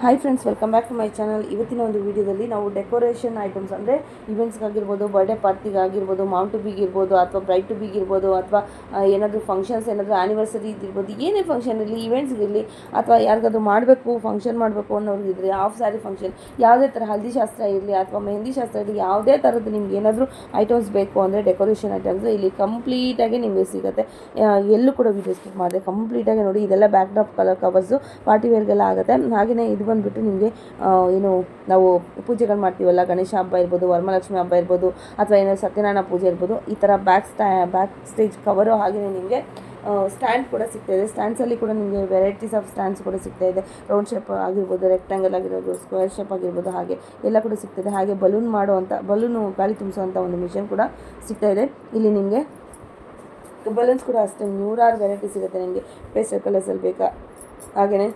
Hi friends, welcome back to my channel. ಇವತ್ತಿನ ಒಂದು ವಿಡಿಯೋದಲ್ಲಿ ನಾವು ಡೆಕೋರೇಷನ್ ಐಟಮ್ಸ್ ಅಂದರೆ ಇವೆಂಟ್ಸ್ಗಾಗಿರ್ಬೋದು, ಬರ್ಡೇ ಪಾರ್ಟಿಗಾಗಿರ್ಬೋದು, ಮಾಮ್ ಟು ಬಿಗ್ ಇರ್ಬೋದು, ಅಥವಾ ಬ್ರೈಡ್ ಟು ಬಿಗ್ ಇರ್ಬೋದು, ಅಥವಾ ಏನಾದರೂ ಫಂಕ್ಷನ್ಸ್, ಏನಾದರೂ ಆ್ಯನಿವರ್ಸರಿ ಇದಿರ್ಬೋದು, ಏನೇ ಫಂಕ್ಷನ್ ಇರಲಿ, ಇವೆಂಟ್ಸ್ಗಿರಲಿ, ಅಥವಾ ಯಾರಿಗಾದ್ರೂ ಮಾಡಬೇಕು, ಫಂಕ್ಷನ್ ಮಾಡಬೇಕು ಅನ್ನೋರಿಗಿದ್ರೆ, ಹಾಫ್ ಸ್ಯಾರಿ ಫಂಕ್ಷನ್, ಯಾವುದೇ ಥರ ಹಲ್ದಿ ಶಾಸ್ತ್ರ ಇರಲಿ ಅಥವಾ ಮೆಹಂದಿ ಶಾಸ್ತ್ರ ಇರಲಿ, ಯಾವುದೇ ಥರದ್ದು ನಿಮ್ಗೆ ಏನಾದರೂ ಐಟಮ್ಸ್ ಬೇಕು ಅಂದರೆ ಡೆಕೋರೇಷನ್ ಐಟಮ್ಸ್ ಇಲ್ಲಿ ಕಂಪ್ಲೀಟಾಗಿ ನಿಮಗೆ ಸಿಗುತ್ತೆ. ಎಲ್ಲೂ ಕೂಡ ವೀಡಿಯೋ ಸ್ಕಿಪ್ ಮಾಡಿದೆ, ಕಂಪ್ಲೀಟಾಗಿ ನೋಡಿ. ಇದೆಲ್ಲ backdrop colour covers party ವೇರ್ಗೆಲ್ಲ ಆಗುತ್ತೆ. ಹಾಗೆಯೇ ಇದು ಬಂದುಬಿಟ್ಟು ನಿಮಗೆ ಏನು ನಾವು ಪೂಜೆಗಳು ಮಾಡ್ತೀವಲ್ಲ, ಗಣೇಶ ಹಬ್ಬ ಇರ್ಬೋದು, ವರಮಹಾಲಕ್ಷ್ಮಿ ಹಬ್ಬ ಇರ್ಬೋದು, ಅಥವಾ ಏನಾದ್ರು ಸತ್ಯನಾರಾಯಣ ಪೂಜೆ ಇರ್ಬೋದು, ಈ ಥರ ಬ್ಯಾಕ್ ಸ್ಟೇಜ್ ಕವರು. ಹಾಗೆಯೇ ನಿಮಗೆ ಸ್ಟ್ಯಾಂಡ್ ಕೂಡ ಸಿಗ್ತಾಯಿದೆ. ಸ್ಟ್ಯಾಂಡ್ಸಲ್ಲಿ ಕೂಡ ನಿಮಗೆ ವೆರೈಟೀಸ್ ಆಫ್ ಸ್ಟ್ಯಾಂಡ್ಸ್ ಕೂಡ ಸಿಗ್ತಾಯಿದೆ. ರೌಂಡ್ ಶೇಪ್ ಆಗಿರ್ಬೋದು, ರೆಕ್ಟ್ಯಾಂಗಲ್ ಆಗಿರ್ಬೋದು, ಸ್ಕ್ವೇರ್ ಶೇಪ್ ಆಗಿರ್ಬೋದು, ಹಾಗೆ ಎಲ್ಲ ಕೂಡ ಸಿಗ್ತಾಯಿದೆ. ಹಾಗೆ ಬಲೂನು ಗಾಳಿ ತುಂಬಿಸುವಂಥ ಒಂದು ಮಿಷನ್ ಕೂಡ ಸಿಗ್ತಾಯಿದೆ. ಇಲ್ಲಿ ನಿಮಗೆ ಬಲೂನ್ಸ್ ಕೂಡ ಅಷ್ಟೇ 100 ವೆರೈಟಿ ಸಿಗುತ್ತೆ ನಿಮಗೆ. ಪೇಸ್ಟಲ್ ಕಲರ್ಸಲ್ಲಿ ಬೇಕಾ, ಹಾಗೆಯೇ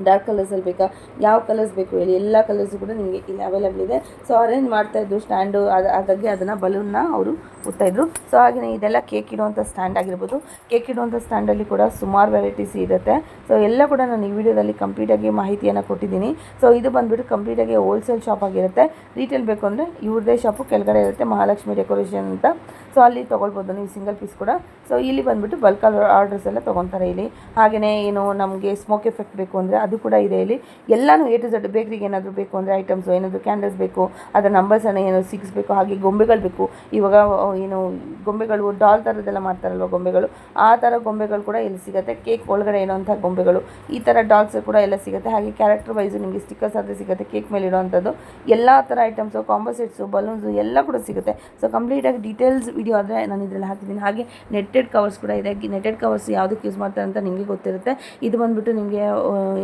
ಡಾರ್ಕ್ ಕಲರ್ಸಲ್ಲಿ ಬೇಕಾ, ಯಾವ ಕಲರ್ಸ್ ಬೇಕು ಹೇಳಿ, ಎಲ್ಲ ಕಲರ್ಸು ಕೂಡ ನಿಮಗೆ ಇಲ್ಲಿ ಅವೈಲೇಬಲ್ ಇದೆ. ಸೊ ಅರೇಂಜ್ ಮಾಡ್ತಾಯಿದ್ರು ಸ್ಟ್ಯಾಂಡು, ಹಾಗಾಗಿ ಅದನ್ನು ಬಲೂನ್ನ ಅವರು ಕೊಡ್ತಾಯಿದ್ರು. ಸೊ ಹಾಗೆಯೇ ಇದೆಲ್ಲ ಕೇಕ್ ಇಡುವಂಥ ಸ್ಟ್ಯಾಂಡ್ ಆಗಿರ್ಬೋದು. ಕೇಕ್ ಇಡುವಂಥ ಸ್ಟ್ಯಾಂಡಲ್ಲಿ ಕೂಡ ಸುಮಾರು ವೆರೈಟೀಸ್ ಇರುತ್ತೆ. ಸೊ ಎಲ್ಲ ಕೂಡ ನಾನು ಈ ವಿಡಿಯೋದಲ್ಲಿ ಕಂಪ್ಲೀಟಾಗಿ ಮಾಹಿತಿಯನ್ನು ಕೊಟ್ಟಿದ್ದೀನಿ. ಸೊ ಇದು ಬಂದುಬಿಟ್ಟು ಕಂಪ್ಲೀಟಾಗಿ ಹೋಲ್ಸೇಲ್ ಶಾಪ್ ಆಗಿರುತ್ತೆ. ರೀಟೇಲ್ ಬೇಕು ಅಂದರೆ ಇವ್ರದ್ದೇ ಶಾಪು ಕೆಳಗಡೆ ಇರುತ್ತೆ, ಮಹಾಲಕ್ಷ್ಮಿ ಡೆಕೋರೇಷನ್ ಅಂತ. ಸೊ ಅಲ್ಲಿ ತೊಗೊಳ್ಬೋದು ನೀವು ಸಿಂಗಲ್ ಪೀಸ್ ಕೂಡ. ಸೊ ಇಲ್ಲಿ ಬಂದುಬಿಟ್ಟು ಬಲ್ಕ್ ಆರ್ಡರ್ಸ್ ಎಲ್ಲ ತೊಗೊತಾರೆ ಇಲ್ಲಿ. ಹಾಗೆಯೇ ಏನು ನಮಗೆ ಸ್ಮೋಕ್ ಎಫೆಕ್ಟ್ ಬೇಕು ಅಂದರೆ ಅದು ಕೂಡ ಇದೆ ಇಲ್ಲಿ. ಎಲ್ಲನೂ A to Z. ಬೇಕ್ರಿಗೆ ಏನಾದರೂ ಬೇಕು ಅಂದರೆ ಐಟಮ್ಸು, ಏನಾದರೂ ಕ್ಯಾಂಡಲ್ಸ್ ಬೇಕು, ಅದರ ನಂಬರ್ಸನ್ನು ಏನೋ ಸಿಗಿಸ್ಬೇಕು, ಹಾಗೆ ಗೊಂಬೆಗಳು ಬೇಕು. ಇವಾಗ ಏನು ಗೊಂಬೆಗಳು ಡಾಲ್ ಥರದ್ದೆಲ್ಲ ಮಾಡ್ತಾರಲ್ವ ಗೊಂಬೆಗಳು, ಆ ಥರ ಗೊಂಬೆಗಳು ಕೂಡ ಇಲ್ಲಿ ಸಿಗುತ್ತೆ. ಕೇಕ್ ಒಳಗಡೆ ಇರೋವಂಥ ಗೊಂಬೆಗಳು, ಈ ಥರ ಡಾಲ್ಸ್ ಕೂಡ ಎಲ್ಲ ಸಿಗುತ್ತೆ. ಹಾಗೆ ಕ್ಯಾರೆಕ್ಟರ್ ವೈಸು ನಿಮಗೆ ಸ್ಟಿಕ್ಕರ್ಸ್ ಆದರೆ ಸಿಗುತ್ತೆ, ಕೇಕ್ ಮೇಲೆ ಇರೋವಂಥದ್ದು ಎಲ್ಲ ಥರ ಐಟಮ್ಸು, ಕಾಂಬೋ ಸೆಟ್ಸು, ಬಲೂನ್ಸು ಎಲ್ಲ ಕೂಡ ಸಿಗುತ್ತೆ. ಸೊ ಕಂಪ್ಲೀಟಾಗಿ ಡೀಟೇಲ್ಸ್ ವಿಡಿಯೋ ಆದರೆ ನಾನು ಇದರಲ್ಲಿ ಹಾಕಿದ್ದೀನಿ. ಹಾಗೆ ನೆಟ್ಟೆಡ್ ಕವರ್ಸ್ ಕೂಡ ಇದೆ. ನೆಟ್ಟೆಡ್ ಕವರ್ಸ್ ಯಾವುದಕ್ಕೆ ಯೂಸ್ ಮಾಡ್ತಾರೆ ಅಂತ ನಿಮಗೆ ಗೊತ್ತಿರುತ್ತೆ. ಇದು ಬಂದುಬಿಟ್ಟು ನಿಮಗೆ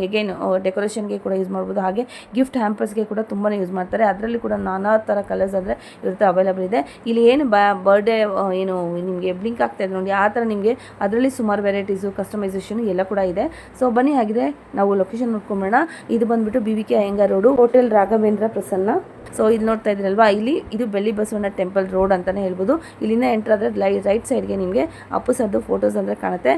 ಎಗೇನ್ ಡೆಕೋರೇಷನ್ಗೆ ಕೂಡ ಯೂಸ್ ಮಾಡ್ಬೋದು. ಹಾಗೆ ಗಿಫ್ಟ್ ಹ್ಯಾಂಪರ್ಸ್ಗೆ ಕೂಡ ತುಂಬಾ ಯೂಸ್ ಮಾಡ್ತಾರೆ. ಅದರಲ್ಲಿ ಕೂಡ ನಾನಾ ಥರ ಕಲರ್ಸ್ ಆದರೆ ಇರುತ್ತೆ, ಅವೈಲೇಬಲ್ ಇದೆ. ಇಲ್ಲಿ ಏನು ಬರ್ಡೇ ಏನು ನಿಮಗೆ ಬ್ಲಿಂಕ್ ಆಗ್ತಾ ಇದೆ ನೋಡಿ, ಆ ಥರ ನಿಮಗೆ ಅದರಲ್ಲಿ ಸುಮಾರು ವೆರೈಟೀಸು, ಕಸ್ಟಮೈಸೇಷನ್ ಎಲ್ಲ ಕೂಡ ಇದೆ. ಸೊ ಬನ್ನಿ, ಹಾಗಿದೆ ನಾವು ಲೊಕೇಶನ್ ನೋಡ್ಕೊಂಬೋಣ. ಇದು ಬಂದುಬಿಟ್ಟು BVK Iyengar road, hotel Raghavendra Prasanna. So ಇದು ನೋಡ್ತಾ ಇದ್ದೀರಲ್ವಾ, ಇಲ್ಲಿ ಇದು ಬೆಳ್ಳಿ ಬಸವಣ್ಣ ಟೆಂಪಲ್ ರೋಡ್ ಅಂತಲೇ ಹೇಳ್ಬೋದು. ಇಲ್ಲಿಂದ ಎಂಟ್ರ್ ಆದರೆ ರೈಟ್ ಸೈಡ್ಗೆ ನಿಮಗೆ ಅಪ್ಪು ಸರ್ದು ಫೋಟೋಸ್ ಅಂದರೆ ಕಾಣುತ್ತೆ,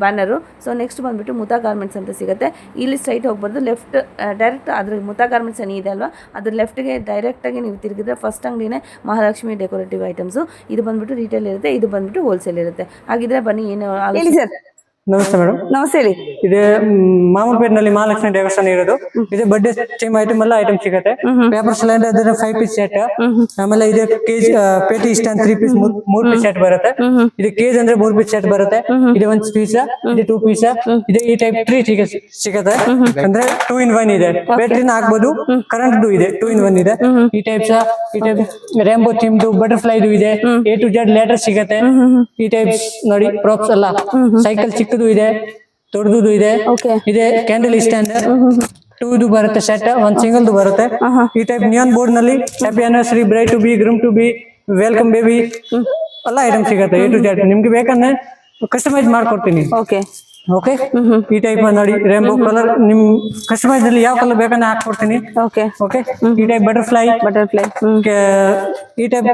ಬ್ಯಾನರು. ಸೊ ನೆಕ್ಸ್ಟ್ ಬಂದುಬಿಟ್ಟು ಮುತಾ ಗಾರ್ಮೆಂಟ್ಸ್ ಅಂತ ಸಿಗುತ್ತೆ. ಇಲ್ಲಿ ಸ್ಟ್ರೈಟ್ ಹೋಗ್ಬಾರ್ದು, ಲೆಫ್ಟ್ ಡೈರೆಕ್ಟ್ ಅದ್ರ ಮುತಾ ಗಾರ್ಮೆಂಟ್ಸ್ ಏನಿದೆ ಅಲ್ವಾ, ಅದ್ರ ಲೆಫ್ಟ್ಗೆ ಡೈರೆಕ್ಟಾಗಿ ನೀವು ತಿರುಗಿದ್ರೆ ಫಸ್ಟ್ ಅಂಗಡಿನೇ ಮಹಾಲಕ್ಷ್ಮಿ ಡೆಕೋರೇಟಿವ್ ಐಟಮ್ಸು. ಇದು ಬಂದುಬಿಟ್ಟು ರಿಟೇಲ್ ಇರುತ್ತೆ, ಇದು ಬಂದುಬಿಟ್ಟು ಹೋಲ್ಸೇಲ್ ಇರುತ್ತೆ. ಹಾಗಿದ್ರೆ ಬನ್ನಿ, ಏನು ಹೇಳಿ ಸರ್. ನಮಸ್ತೆ ಮೇಡಮ್. ನಮಸ್ತೆ ಹೇಳಿ. ಇದು ಮಾಮೂಲ್ಪೇಟ್ನಲ್ಲಿ ಮಹಾಲಕ್ಷ್ಮಿ ಡೆಕೋರೇಷನ್ ಇರೋದು. ಇದು ಬರ್ಡೇ ಥೀಮ್ ಐಟಮ್ ಎಲ್ಲ ಐಟಮ್ ಸಿಗುತ್ತೆ. ಪೇಪರ್ ಸಿಲಿಂಡರ್ ಅದರ 5 ಪೀಸ್ ಸೆಟ್. ಆಮೇಲೆ ಇದು ಕೇಜ್ ಪೇಟಿ ಸ್ಟ್ಯಾಂಡ್ 3 ಪೀಸ್ 3 ಪೀಸ್ ಸೆಟ್ ಬರುತ್ತೆ. ಇದು ಕೇಜ್ ಅಂದ್ರೆ 3 ಪೀಸ್ ಸೆಟ್ ಬರುತ್ತೆ. ಇದು 1 ಪೀಸ್, ಇದು 2 ಪೀಸ್. ಇದು ಈ ಟೈಪ್ 3 ಸಿಗುತ್ತೆ. ಅಂದ್ರೆ 2 in 1 ಇದೆ. ಬ್ಯಾಟ್ರಿನ ಹಾಕ್ಬೋದು, ಕರೆಂಟ್ ಇದೆ, 2 in 1 ಇದೆ. ಈ ಟೈಪ್ ರೇಂಬೋ ಥೀಮ್ ಬಟರ್ಫ್ಲೈ ಇದೆ. A to Z ಲೆಟರ್ ಸಿಗುತ್ತೆ. ಈ ಟೈಪ್ ನೋಡಿ, ಪ್ರಾಪ್ಸ್ ಎಲ್ಲ ಸೈಕಲ್ ಚಿಕ್ಕದು ಇದೆ, ದೊಡ್ಡದು ಇದೆ. ಇದೆ ಕ್ಯಾಂಡಲ್ ಸ್ಟ್ಯಾಂಡ್ 2 ಬರುತ್ತೆ ಸೆಟ್, 1 ಸಿಂಗಲ್ ಬರುತ್ತೆ. ಈ ಟೈಪ್ ನಿಯಾನ್ ಬೋರ್ಡ್ ನಲ್ಲಿ happy anniversary, bride to be, groom to be, welcome baby ಎಲ್ಲ ಐಟಮ್ ಸಿಗುತ್ತೆ. A to Z ನಿಮ್ಗೆ ಬೇಕಂದ್ರೆ ಕಸ್ಟಮೈಸ್ ಮಾಡ್ಕೊಡ್ತೀನಿ. ಓಕೆ. ಈ ಟೈಪ್ ನೋಡಿ, ರೇಂಬೋ ಕಲರ್ ನಿಮ್ ಕಸ್ಟಮೈಸ್ ನಲ್ಲಿ ಯಾವ ಕಲರ್ ಬೇಕಂದ್ರೆ ಹಾಕೊಡ್ತೀನಿ. ಓಕೆ. ಈ ಟೈಪ್ ಬಟರ್ಫ್ಲೈ. ಈ ಟೈಪ್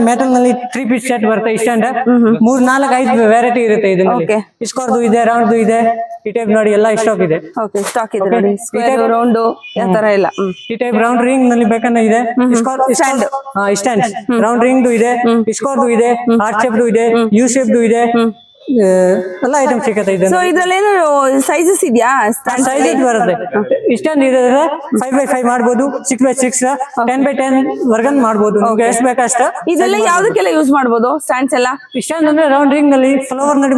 ಮೆಟಲ್ ನಲ್ಲಿ 3 ಪೀಸ್ ಸೆಟ್ ಬರುತ್ತೆ. ಸ್ಟ್ಯಾಂಡ್ 3-4-5 ವೆರೈಟಿ ಇರುತ್ತೆ. ಇದರಲ್ಲಿ ಸ್ಕ್ವೇರ್ದು ಇದೆ, ರೌಂಡ್ದು ಇದೆ. ಈ ಟೈಪ್ ನೋಡಿ ಎಲ್ಲ ಸ್ಟಾಕ್ ಇದೆ. ಈ ಟೈಪ್ ರೌಂಡ್ ರಿಂಗ್ ನಲ್ಲಿ ಬೇಕಂದ್ರೆ ಇದೆ. ಸ್ಟ್ಯಾಂಡ್ ರೌಂಡ್ ರಿಂಗ್ ಇದೆ, ಸ್ಕ್ವೇರ್ದು ಇದೆ, ಹಾರ್ಟ್ ಶೇಪ್ದು ಇದೆ, ಯು ಶೇಪ್ದು ಇದೆ, ಎಲ್ಲ ಐಟಮ್ ಸಿಗುತ್ತೆ. ಇದ್ರಲ್ಲಿ ಸೈಜಸ್ ಇದೆಯಾ? ಸೈಜಸ್ ಬರುತ್ತೆ. ಇಷ್ಟೊಂದು ಇದೆ, 5x5 ಮಾಡ್ಬೋದು, 6x6, 10x10 ವರ್ಗನ್ ಮಾಡ್ಬೋದು. ನಿಮ್ಗೆ ಎಷ್ಟು ಬೇಕಷ್ಟ. ಇದೆಲ್ಲ ಯಾವ್ದಕ್ಕೆಲ್ಲ ಯೂಸ್ ಮಾಡ್ಬೋದು ಸ್ಟ್ಯಾಂಡ್ಸ್ ಎಲ್ಲ? ಇಷ್ಟೊಂದು ಅಂದ್ರೆ ರೌಂಡ್ ರಿಂಗ್ ನಲ್ಲಿ ಫ್ಲವರ್ ನಲ್ಲಿ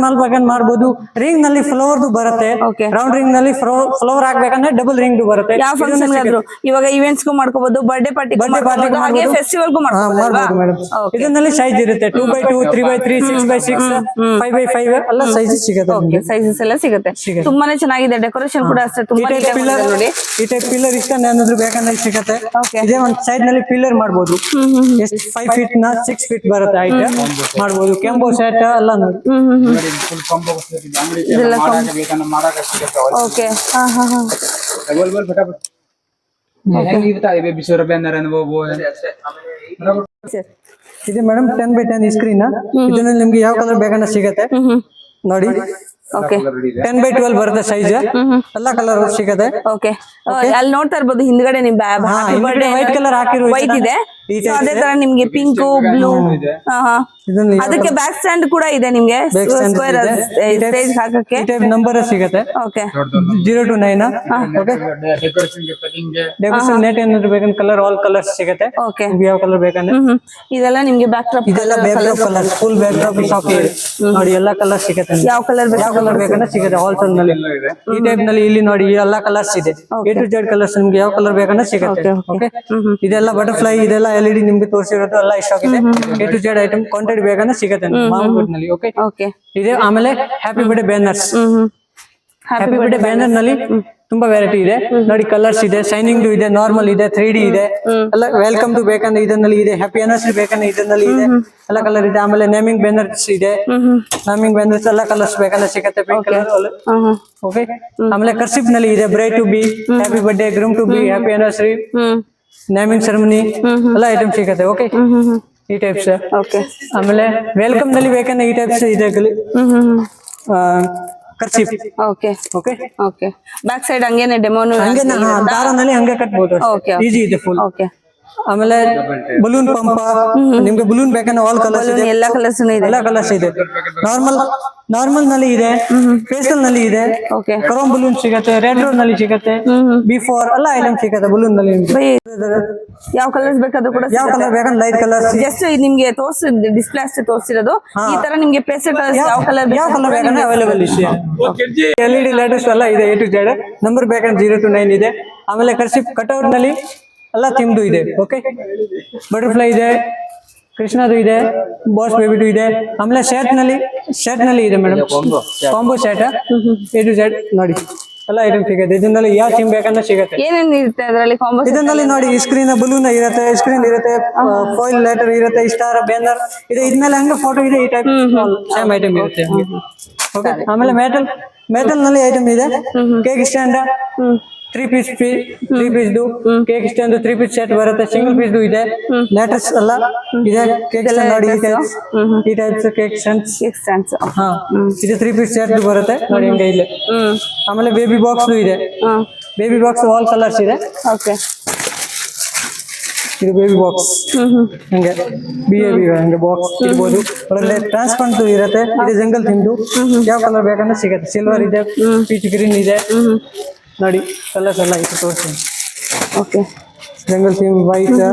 ಮಾಡ್ಬೋದು. ರಿಂಗ್ ನಲ್ಲಿ ಫ್ಲವರ್ದು ಬರುತ್ತೆ. ರೌಂಡ್ ರಿಂಗ್ ನಲ್ಲಿ ಫ್ಲವರ್ ಹಾಕ್ಬೇಕಂದ್ರೆ ಡಬಲ್ ರಿಂಗ್ ಬರುತ್ತೆ. ಯಾವ ಫಂಕ್ಷನ್ ಇವಾಗ ಇವೆಂಟ್ಸ್ ಮಾಡ್ಕೋಬಹುದು, ಬರ್ಡೇ ಪಾರ್ಟಿ ಫೆಸ್ಟಿವಲ್ ಮಾಡ್ಬೋದು ಮೇಡಮ್. ಇದರಲ್ಲಿ ಸೈಜ್ ಇರುತ್ತೆ 2x2, 3x3, 6x6, 5x5 ಎಲ್ಲ ಸೈಜಸ್ ಸಿಗುತ್ತೆ. ಸೈಜಸ್ ಎಲ್ಲ ಸಿಗುತ್ತೆ. ತುಂಬಾನೇ ಚೆನ್ನಾಗಿದೆ. ಡೆಕೋರೇಷನ್ ಕೂಡ ಅಷ್ಟೇ ತುಂಬಾ ನೋಡಿ. ಈ ಟೈಪ್ ಪಿಲ್ಲರ್ ಇಷ್ಟ ಏನಾದ್ರು ಬೇಕಂದ್ರೆ ಸಿಗುತ್ತೆ. ಇದೇ ಒಂದು ಸೈಡ್ ನಲ್ಲಿ ಪಿಲ್ಲರ್ ಮಾಡ್ಬೋದು. ಎಷ್ಟು 5 ಫೀಟ್ ನ 6 ಫೀಟ್ ಬರುತ್ತೆ ಐಟಮ್ ಮಾಡ್ಬೋದು. ಕೆಂಬೋ ಸೆಟ್ ಎಲ್ಲ ನೋಡಿ. ಓಕೆ. ಇದು ಮೇಡಮ್ 10x10 ಸ್ಕ್ರೀನ್. ಇದರಲ್ಲಿ ನಿಮ್ಗೆ ಯಾವ ಕಲರ್ ಬೇಕಂದ್ರೆ ಸಿಗತ್ತೆ ನೋಡಿ. ಓಕೆ 10x12 ಬರುತ್ತೆ ಸೈಜ್. ಎಲ್ಲ ಕಲರ್ ಸಿಗುತ್ತೆ. ಓಕೆ ಅಲ್ಲಿ ನೋಡ್ತಾ ಇರ್ಬೋದು ಹಿಂದ್ಗಡೆ ನಿಮ್ ಹ್ಯಾಪಿ ಬರ್ಡೇ ವೈಟ್ ಕಲರ್ ಹಾಕಿರೋ ವೈಟ್ ಇದೆ. So ಅದೇ ತರ ನಿಮ್ಗೆ ಪಿಂಕ್ ಬ್ಲೂ ಅದಕ್ಕೆ ಬ್ಯಾಕ್ ಸ್ಟ್ಯಾಂಡ್ ಕೂಡ ಇದೆ ನಿಮ್ಗೆ ಸ್ಕ್ವೇರ್ ಸ್ಟೇಜ್ ಹಾಕಕ್ಕೆ. ಈ ಟೈಪ್ ನಂಬರ್ ಸಿಗುತ್ತೆ. Okay 0 to 9. Okay decoration net ಏನಾದ್ರು ಬೇಕಂದ್ರೆ ಕಲರ್ ಆಲ್ ಕಲರ್ಸ್ ಸಿಗುತ್ತೆ. ಓಕೆ ನಿಮ್ಗೆ ಯಾವ ಕಲರ್ ಬೇಕಂದ್ರೆ ಇದೆಲ್ಲ ನಿಮ್ಗೆ ಬ್ಯಾಕ್ ಡ್ರಾಪ್ ಇದೆಲ್ಲ backdrop colour full back drop shop ಇದೆ ನೋಡಿ. ಎಲ್ಲ ಕಲರ್ ಸಿಗುತ್ತೆ. ಯಾವ ಕಲರ್ ಯಾವ ಕಲರ್ ಬೇಕಂದ್ರೆ ಸಿಗುತ್ತೆ ಆಲ್ಸೋ ನಲ್ಲಿ. ಈ ಟೈಪ್ ನಲ್ಲಿ ಇಲ್ಲಿ ನೋಡಿ ಎಲ್ಲ ಕಲರ್ಸ್ ಇದೆ. A to Z ಕಲರ್ಸ್ ನಿಮ್ಗೆ ಯಾವ ಕಲರ್ ಬೇಕಂದ್ರೆ ಸಿಗುತ್ತೆ. ಓಕೆ ಇದೆಲ್ಲ ಬಟರ್ಫ್ಲೈ ಇದೆಲ್ಲ LED ನಿಮ್ಗೆ ತೋರಿಸಿರೋದು ಎಲ್ಲ ಸ್ಟಾಕ್ ಇದೆ. A to Z item quantity ಬೇಕಂದ್ರೆ ಸಿಗುತ್ತೆ ಮಾಮೂಲಿ ನಲ್ಲಿ. ಓಕೆ ಓಕೆ ಇದೆ. ಆಮೇಲೆ happy birthday banners. Happy birthday banner ನಲ್ಲಿ ತುಂಬಾ ವೆರೈಟಿ ಇದೆ ನೋಡಿ. ಕಲರ್ಸ್ ಇದೆ, ಶೈನಿಂಗ್ ಇದೆ, ನಾರ್ಮಲ್ ಇದೆ, 3D ಇದೆ. ಎಲ್ಲ ವೆಲ್ಕಮ್ ಟು ಬೇಕಂದ್ರೆ ಇದರಲ್ಲಿ ಇದೆ. ಹ್ಯಾಪಿ ಆನಿವರ್ಸರಿ ಬೇಕಂದ್ರೆ ಇದರಲ್ಲಿ ಇದೆ. ಎಲ್ಲ ಕಲರ್ ಇದೆ. ಆಮೇಲೆ ನೇಮಿಂಗ್ ಬ್ಯಾನರ್ಸ್ ಇದೆ. ನೇಮಿಂಗ್ ಬ್ಯಾನರ್ಸ್ ಎಲ್ಲ ಕಲರ್ಸ್ ಬೇಕಂದ್ರೆ ಸಿಗುತ್ತೆ. Pink colour. ಓಕೆ ಆಮೇಲೆ ಕರ್ಸಿಪ್ ನಲ್ಲಿ ಇದೆ. Bride to be, happy birthday, groom to be, happy anniversary, naming ceremony ಎಲ್ಲ ಐಟಮ್ ಸಿಗುತ್ತೆ. ಓಕೆ ಈ ಟೈಪ್ಸ್. ಓಕೆ ಆಮೇಲೆ ವೆಲ್ಕಮ್ ನಲ್ಲಿ ಬೇಕಂದ್ರೆ ಈ ಟೈಪ್ಸ್ ಇದೆ. ಕರ್ಸಿಪ್. Okay okay okay back side ಹಂಗೇನೆ ಡೆಮೋನು ಹಂಗೆ ದಾರನಲ್ಲಿ ಹಂಗೆ ಕಟ್ಬೋದು. ಓಕೆ ಈಜಿ ಇದೆ ಫುಲ್. ಓಕೆ ಆಮೇಲೆ ಬಲೂನ್ ಪಂಪ ನಿಮ್ಗೆ ಬಲೂನ್ ಬೇಕಂದ್ರೆ ಆಲ್ ಕಲರ್ಸ್ ಇದೆ. ಎಲ್ಲ ಕಲರ್ಸ್ ಇದೆ. ಎಲ್ಲ ಕಲರ್ಸ್ ಇದೆ. ನಾರ್ಮಲ್ ನಲ್ಲಿ ಇದೆ, ಫೇಶಿಯಲ್ ನಲ್ಲಿ ಇದೆ. ಓಕೆ ಕ್ರೋಮ್ ಬಲೂನ್ ಸಿಗುತ್ತೆ, ರೆಡ್ ರೋಡ್ ನಲ್ಲಿ ಸಿಗುತ್ತೆ, ಬಿಫೋರ್ ಎಲ್ಲ ಐಟಮ್ ಸಿಗುತ್ತೆ ಬಲೂನ್ ನಲ್ಲಿ. ಯಾವ ಕಲರ್ಸ್ ಬೇಕಾದ್ರೂ ಕೂಡ ಯಾವ ಕಲರ್ ಬೇಕಂದ್ರೆ ಲೈಟ್ ಕಲರ್. ಜಸ್ಟ್ ನಿಮ್ಗೆ ತೋರಿಸಿದ ಡಿಸ್ಪ್ಲೇ ಅಷ್ಟೇ ತೋರಿಸಿರೋದು. ಈ ತರ ನಿಮ್ಗೆ ಪ್ಲೇಸ್ ಯಾವ ಕಲರ್ ಬೇಕಂದ್ರೆ ಅವೈಲೇಬಲ್ ಇದೆ. LED ಲೈಟ್ಸ್ ಎಲ್ಲ ಇದೆ. A to Z ನಂಬರ್ ಬೇಕಂದ್ರೆ 0 to 9 ಇದೆ. ಆಮೇಲೆ ಕರ್ಸಿಪ್ ಕಟ್ಔಟ್ ನಲ್ಲಿ ಎಲ್ಲ ಥೀಮ್ದು ಇದೆ. ಓಕೆ ಬಟರ್ಫ್ಲೈ ಇದೆ, ಕೃಷ್ಣದು ಇದೆ, ಬಾಸ್ ಬೇಬಿದು ಇದೆ. ಆಮೇಲೆ ಶರ್ಟ್ ನಲ್ಲಿ ಇದೆ madam, combo shirt A to Z ನೋಡಿ ಎಲ್ಲ ಐಟಮ್ ಸಿಗುತ್ತೆ. ಇದನ್ನಲ್ಲಿ ಯಾವ ಥೀಮ್ ಬೇಕಂದ್ರೆ ಸಿಗುತ್ತೆ. ಏನೇನ್ ಇರುತ್ತೆ ಅದರಲ್ಲಿ ಕಾಂಬೋ? ಇದನ್ನಲ್ಲಿ ನೋಡಿ ಸ್ಕ್ರೀನ್ ಬಲೂನ್ ಇರುತ್ತೆ, ಸ್ಕ್ರೀನ್ ಇರುತ್ತೆ, ಫಾಯಿಲ್ ಲೆಟರ್ ಇರುತ್ತೆ, ಸ್ಟಾರ್ ಬ್ಯಾನರ್ ಇದೆ. ಇದ್ಮೇಲೆ ಹಂಗೆ ಫೋಟೋ ಇದೆ. ಈ ಟೈಪ್ ಸೇಮ್ ಐಟಮ್ ಇರುತ್ತೆ. ಓಕೆ ಆಮೇಲೆ ಮೆಟಲ್ ನಲ್ಲಿ ಐಟಮ್ ಇದೆ. Cake stand 3 piece cake stand 3 piece set ಬರುತ್ತೆ. ಸಿಂಗಲ್ ಪೀಸ್ ಇದೆ. ಲೆಟರ್ಸ್ ಎಲ್ಲ ಇದೆ. ಕೇಕ್ ಸ್ಟ್ಯಾಂಡ್ ನೋಡಿ ಈ ಟೈಪ್ಸ್ ಕೇಕ್ ಸ್ಟ್ಯಾಂಡ್ಸ್. ಹಾ ಇದು 3 ಪೀಸ್ ಸೆಟ್ ಬರುತ್ತೆ ನೋಡಿ ಹಂಗೆ ಇಲ್ಲಿ. ಆಮೇಲೆ ಬೇಬಿ ಬಾಕ್ಸ್ ಇದೆ. ಬೇಬಿ ಬಾಕ್ಸ್ ಆಲ್ ಕಲರ್ಸ್ ಇದೆ. ಓಕೆ ಇದು ಬೇಬಿ ಬಾಕ್ಸ್ ಹಂಗೆ ಹಂಗೆ ಬಾಕ್ಸ್ ಇರ್ಬೋದು. ಒಳಗಡೆ ಟ್ರಾನ್ಸ್ಪರೆಂಟ್ ಇರುತ್ತೆ. ಇದು ಜಂಗಲ್ ತಿಂದು ಯಾವ ಕಲರ್ ಬೇಕಂದ್ರೆ ಸಿಗುತ್ತೆ. ಸಿಲ್ವರ್ ಇದೆ, ಪೀಚ್ ಗ್ರೀನ್ ಇದೆ ನೋಡಿ ಕಲರ್ಸ್ ಎಲ್ಲ ಇತ್ತು ತೋರಿಸ್ತೀನಿ. Okay jungle theme, white,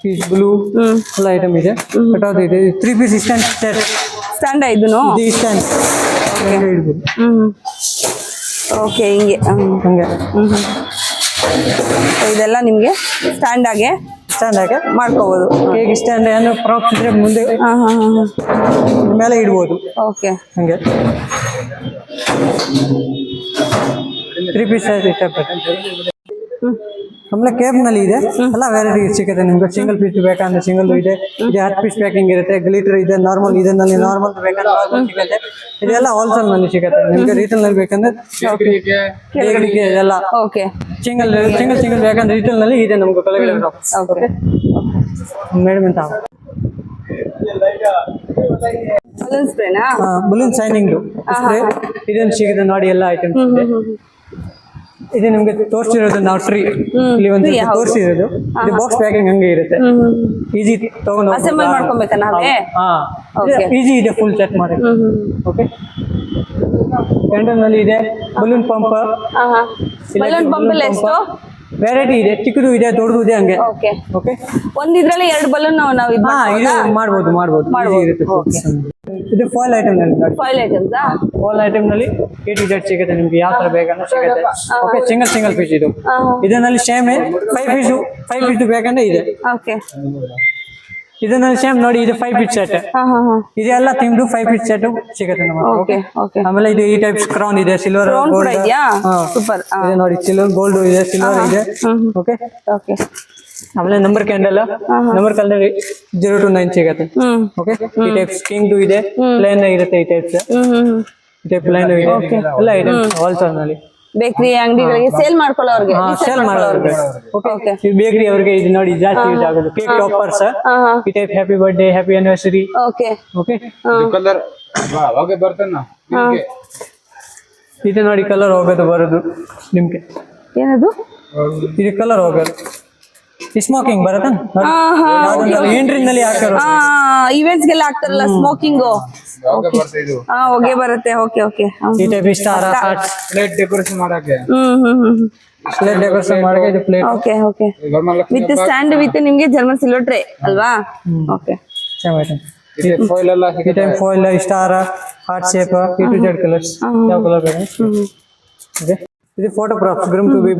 peach blue ಎಲ್ಲ ಐಟಮ್ ಇದೆ. ಕಟಾವ್ ಇದೆ. 3 ಪೀಸ್ ಸ್ಟ್ಯಾಂಡ್ ಇದನ್ನು ಇದು ಸ್ಟ್ಯಾಂಡ್ ಇಡ್ಬೋದು. ಓಕೆ ಹಿಂಗೆ ಹಂಗೆ ಇದೆಲ್ಲ ನಿಮ್ಗೆ ಸ್ಟ್ಯಾಂಡ್ ಆಗಿ ಮಾಡ್ಕೋಬಹುದು. ಕೇಕ್ ಸ್ಟ್ಯಾಂಡ್ ಏನೋ ಪ್ರಾಪ್ಸ್ ಇದ್ರೆ ಮುಂದೆ ಮೇಲೆ ಇಡ್ಬೋದು. ಓಕೆ ಹಂಗೆ 3 ಪೀಸ್ ಇಷ್ಟಪಟ್ಟು. ಆಮೇಲೆ ಕೇಪ್ ನಲ್ಲಿ ಇದೆ. ಎಲ್ಲ ವೆರೈಟಿ ಸಿಗುತ್ತೆ ನಿಮ್ಗೆ. ಸಿಂಗಲ್ ಪೀಸ್ ಬೇಕಂದ್ರೆ ಸಿಂಗಲ್ ಇದೆ. ಇದು 10 ಪೀಸ್ ಪ್ಯಾಕಿಂಗ್ ಇರುತ್ತೆ. ಗ್ಲಿಟರ್ ಇದೆ. ನಾರ್ಮಲ್ ಇದರಲ್ಲಿ ನಾರ್ಮಲ್ ಬೇಕಂದ್ರೆ ನಾರ್ಮಲ್ ಸಿಗುತ್ತೆ. ಇದೆಲ್ಲ ಹೋಲ್ಸೇಲ್ ನಲ್ಲಿ ಸಿಗುತ್ತೆ ನಿಮ್ಗೆ. ರೀಟೇಲ್ ನಲ್ಲಿ ಬೇಕಂದ್ರೆ ಎಲ್ಲ ಓಕೆ ಸಿಂಗಲ್ ಬೇಕಂದ್ರೆ ರೀಟೇಲ್ ನಲ್ಲಿ ಇದೆ ನಮ್ಗೆ ಕೆಳಗಡೆ. ಓಕೆ ಮೇಡಮ್ ಅಂತ ಬಲೂನ್ ಸ್ಪ್ರೇನಾ? ಬಲೂನ್ ಶೈನಿಂಗ್ ಸ್ಪ್ರೇ ಇದನ್ನು ಸಿಗುತ್ತೆ ನೋಡಿ. ಎಲ್ಲ ಐಟಮ್ಸ್ ಇದೆ. ಇದು ನಿಮ್ಗೆ ತೋರಿಸಿರೋದು ನಾವು ಟ್ರೀ ಇಲ್ಲಿ ಒಂದು ತೋರಿಸಿರೋದು. ಇದು ಬಾಕ್ಸ್ ಪ್ಯಾಕಿಂಗ್ ಹಂಗೆ ಇರುತ್ತೆ. ಈಜಿ ತಗೊಂಡು ಅಸೆಂಬಲ್ ಮಾಡ್ಕೊಬೇಕಾ ನಾವೇ? ಈಜಿ ಇದೆ ಫುಲ್ ಸೆಟ್ ಮಾಡಿ. ಓಕೆ ಕ್ಯಾಂಡಲ್ ನಲ್ಲಿ ಇದೆ. ಬಲೂನ್ ಪಂಪ್ ಎಷ್ಟು ವೆರೈಟಿ ಇದೆ. ಚಿಕ್ಕದು ಇದೆ, ದೊಡ್ಡದು ಇದೆ ಹಂಗೆ. ಓಕೆ ಓಕೆ ಒಂದಿದ್ರಲ್ಲಿ 2 ಬಲೂನ್ ನಾವು ಇದು ಮಾಡ್ಬೋದು. ಇದು ಫಾಯಿಲ್ ಐಟಮ್ ನಲ್ಲಿ ನೋಡಿ. ಫಾಯಿಲ್ ಐಟಮ್ಸ್ ಫಾಯಿಲ್ ಐಟಮ್ ನಲ್ಲಿ A to Z ಸಿಗುತ್ತೆ ನಿಮ್ಗೆ. ಯಾವ ತರ ಬೇಕಂದ್ರೆ ಸಿಗುತ್ತೆ. ಓಕೆ ಸಿಂಗಲ್ ಪೀಸ್ ಇದು. ಇದರಲ್ಲಿ ಸೇಮ್ 5 ಪೀಸ್ ಬೇಕಂದ್ರೆ ಇದೆ. ಓಕೆ ಇದರಲ್ಲಿ ಸೇಮ್ ನೋಡಿ. ಇದು 5 ಪೀಸ್ ಸೆಟ್. ಇದೆಲ್ಲ ತಿಂದು 5 ಪೀಸ್ ಸೆಟ್ ಸಿಗುತ್ತೆ ನಮಗೆ. ಓಕೆ ಓಕೆ ಆಮೇಲೆ ಇದು ಈ ಟೈಪ್ಸ್ ಕ್ರೌನ್ ಇದೆ. ಸಿಲ್ವರ್ ಗೋಲ್ಡ್ ಇದೆಯಾ? ಸೂಪರ್ ಇದೆ ನೋಡಿ. ಸಿಲ್ವರ್ ಗೋಲ್ಡ್ ಇದೆ, ಸಿಲ್ವರ್ ಇದೆ. ಓಕೆ ಓಕೆ ಆಮೇಲೆ ನಂಬರ್ ಕ್ಯಾಂಡಲ್ 0 to 9 ಸಿಗುತ್ತೆ. ಓಕೆ ಈ ಟೈಪ್ಸ್ ಕಿಂಗ್ ಇದೆ. ಪ್ಲೇನ್ ಇರುತ್ತೆ ಈ ಟೈಪ್ಸ್. ಈ ಟೈಪ್ ಪ್ಲೇನ್ ಇದೆ. ಎಲ್ಲ ಇದೆ ಹೋಲ್ಸೇಲ್ ನಲ್ಲಿ. ಬೇಕರಿ ಅಂಗಡಿಗಳಿಗೆ ಸೇಲ್ ಮಾಡ್ಕೊಳ್ಳೋರ್ಗೆ ಸೇಲ್ ಮಾಡೋರ್ಗೆ. ಓಕೆ ಈ ಬೇಕರಿ ಅವರಿಗೆ ಇದು ನೋಡಿ ಜಾಸ್ತಿ ಯೂಸ್ ಆಗೋದು. ಕೇಕ್ ಟಾಪರ್ಸ್ ಈ type happy birthday, happy anniversary. Okay okay colour ಅವಾಗ ಬರ್ತಾನ ಹಾ ಇದು ನೋಡಿ ಕಲರ್ ಹೋಗೋದು ಬರೋದು ನಿಮ್ಗೆ, ಏನದು? ಇದು ಕಲರ್ ಹೋಗೋದು ಸ್ಮೋಕಿಂಗ್ ಬರತ್ತಾ ಎಂಟ್ರಿನಲ್ಲಿ ಹಾಕೋರು ಇವೆಂಟ್ಸ್ ಗೆಲ್ಲ ಹಾಕ್ತಾರಲ್ಲ ಸ್ಮೋಕಿಂಗ್. ಹಾ ಹೊಗೆ ಬರುತ್ತೆ. Okay okay. ಈ ಟೈಪ್ ಸ್ಟಾರ್ ಪ್ಲೇಟ್ ಡೆಕೋರೇಷನ್ ಮಾಡಕ್ಕೆ. ಪ್ಲೇಟ್ ಡೆಕೋರೇಷನ್ ಮಾಡಕ್ಕೆ ಇದು plate. Okay okay. With stand with ನಿಮ್ಗೆ ಜರ್ಮನ್ ಸಿಲ್ವರ್ ಟ್ರೇ ಅಲ್ವಾ? ಓಕೆ. ಚೆನ್ನಾಗಿದೆ. ಇದು ಫಾಯಿಲ್ ಎಲ್ಲ ಈ type foil star heart shape A to Z colours ಯಾವ ಕಲರ್ ಬೇಕು. ಓಕೆ ಇದು photo props groom to be